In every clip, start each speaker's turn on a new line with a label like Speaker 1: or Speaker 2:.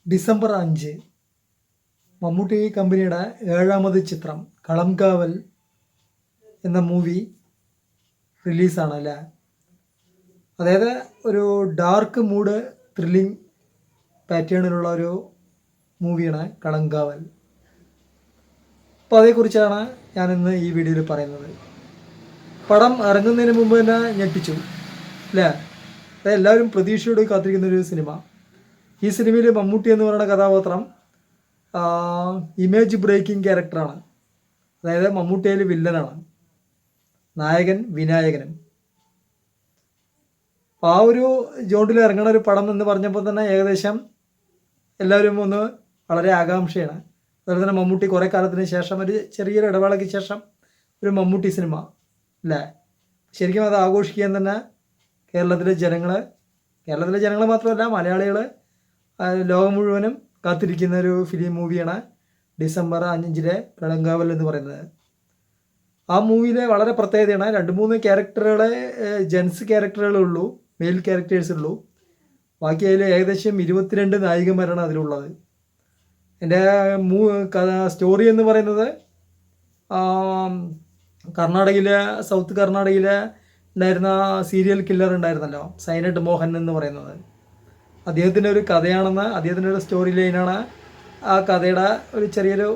Speaker 1: December 5 Mammootty കമ്പനിയുടെ 7ാമത് ചിത്രം കളംകാവൽ എന്ന മൂവി റിലീസാണ് അല്ലേ. അതായത് ഒരു ഡാർക്ക് മൂഡ് ത്രില്ലിംഗ് പാറ്റേണിലുള്ള ഒരു മൂവിയാണ് കളംകാവൽ. അപ്പോൾ അതേക്കുറിച്ചാണ് ഞാനിന്ന് ഈ വീഡിയോയിൽ പറയുന്നത്. പടം ഇറങ്ങുന്നതിന് മുമ്പ് തന്നെ ഞെട്ടിച്ചു അല്ലേ. അതായത് എല്ലാവരും പ്രതീക്ഷയോടെ കാത്തിരിക്കുന്നൊരു സിനിമ. ഈ സിനിമയിൽ മമ്മൂട്ടി എന്ന് പറയുന്ന കഥാപാത്രം ഇമേജ് ബ്രേക്കിംഗ് ക്യാരക്ടറാണ്. അതായത് മമ്മൂട്ടിയിൽ വില്ലനാണ്, നായകൻ വിനായകനും. ആ ഒരു ജോണ്ടിൽ ഇറങ്ങണ ഒരു പടം എന്ന് പറഞ്ഞപ്പോൾ തന്നെ ഏകദേശം എല്ലാവരും ഒന്ന് വളരെ ആകാംക്ഷയാണ്. അതുപോലെ തന്നെ മമ്മൂട്ടി കുറേ കാലത്തിന് ശേഷം, ഒരു ചെറിയൊരു ഇടവേളയ്ക്ക് ശേഷം ഒരു മമ്മൂട്ടി സിനിമ അല്ലേ. ശരിക്കും അത് ആഘോഷിക്കാൻ തന്നെ കേരളത്തിലെ ജനങ്ങൾ മാത്രമല്ല, മലയാളികൾ, ലോകം മുഴുവനും കാത്തിരിക്കുന്ന ഒരു ഫിലിം മൂവിയാണ് ഡിസംബർ 5 കളംകാവൽ എന്ന് പറയുന്നത്. ആ മൂവിയിലെ വളരെ പ്രത്യേകതയാണ്, 2-3 ക്യാരക്ടറുകളെ ജെൻസ് ക്യാരക്ടറുകളേ ഉള്ളൂ, മെയിൽ ക്യാരക്ടേഴ്സ് ഉള്ളൂ. ബാക്കി അതിൽ ഏകദേശം 22 നായികന്മാരാണ് അതിലുള്ളത്. എൻ്റെ സ്റ്റോറി എന്ന് പറയുന്നത് സൗത്ത് കർണാടകയിലെ ഉണ്ടായിരുന്ന സീരിയൽ കില്ലർ ഉണ്ടായിരുന്നല്ലോ, സൈനഡ് മോഹൻ എന്ന് പറയുന്നത്. അദ്ദേഹത്തിൻ്റെ ഒരു കഥയാണെന്ന്, അദ്ദേഹത്തിൻ്റെ ഒരു സ്റ്റോറി ലൈനാണ്. ആ കഥയുടെ ഒരു ചെറിയൊരു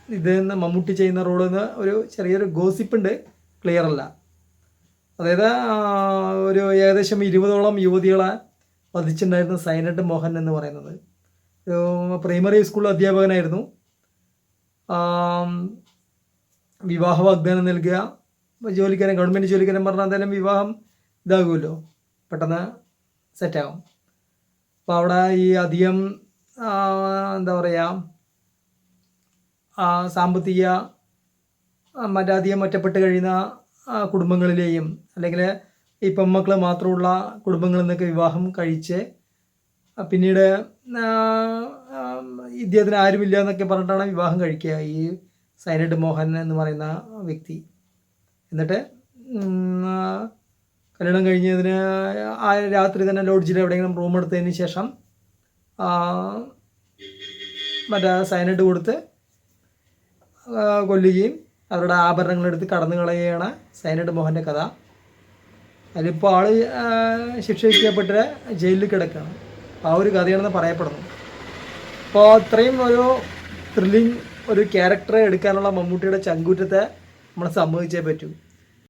Speaker 1: ഇതെന്ന് മമ്മൂട്ടി ചെയ്യുന്ന റോളെന്ന് ഒരു ചെറിയൊരു ഗോസിപ്പുണ്ട്, ക്ലിയർ അല്ല. അതായത് ഒരു ഏകദേശം 20ഓളം യുവതികളെ വധിച്ചിട്ടുണ്ടായിരുന്ന സൈനഡ് മോഹൻ എന്ന് പറയുന്നത് ഒരു പ്രൈമറി സ്കൂൾ അധ്യാപകനായിരുന്നു. വിവാഹ വാഗ്ദാനം നൽകുക, ജോലിക്കാരൻ, ഗവൺമെൻറ് ജോലിക്കാരൻ പറഞ്ഞാൽ എന്തായാലും വിവാഹം ഇതാകുമല്ലോ, പെട്ടെന്ന് സെറ്റാകും. അപ്പോൾ അവിടെ ഈ അധികം എന്താ പറയുക, സാമ്പത്തിക അധികം ഒറ്റപ്പെട്ട് കഴിയുന്ന കുടുംബങ്ങളിലെയും, അല്ലെങ്കിൽ ഈ പെൺമക്കൾ മാത്രമുള്ള കുടുംബങ്ങളിൽ നിന്നൊക്കെ വിവാഹം കഴിച്ച് പിന്നീട് ഇദ്ദേഹത്തിന് ആരുമില്ല എന്നൊക്കെ പറഞ്ഞിട്ടാണ് വിവാഹം കഴിക്കുക ഈ സൈനഡ് മോഹൻ എന്ന് പറയുന്ന വ്യക്തി. എന്നിട്ട് കല്യാണം കഴിഞ്ഞതിന് ആ രാത്രി തന്നെ ലോഡ്ജിൽ എവിടെയെങ്കിലും റൂം എടുത്തതിന് ശേഷം മറ്റേ സൈനഡ് കൊടുത്ത് കൊല്ലുകയും അവരുടെ ആഭരണങ്ങളെടുത്ത് കടന്നു കളയുകയാണ് സൈനഡ് മോഹൻ്റെ കഥ. അതിലിപ്പോൾ ആൾ ശിക്ഷിക്കപ്പെട്ട് ജയിലിൽ കിടക്കുകയാണ്. ആ ഒരു കഥയാണെന്ന് പറയപ്പെടുന്നു. അപ്പോൾ അത്രയും ഒരു ത്രില്ലിങ് ഒരു ക്യാരക്ടറെ എടുക്കാനുള്ള മമ്മൂട്ടിയുടെ ചങ്കൂറ്റത്തെ നമ്മൾ സമ്മതിച്ചേ പറ്റൂ.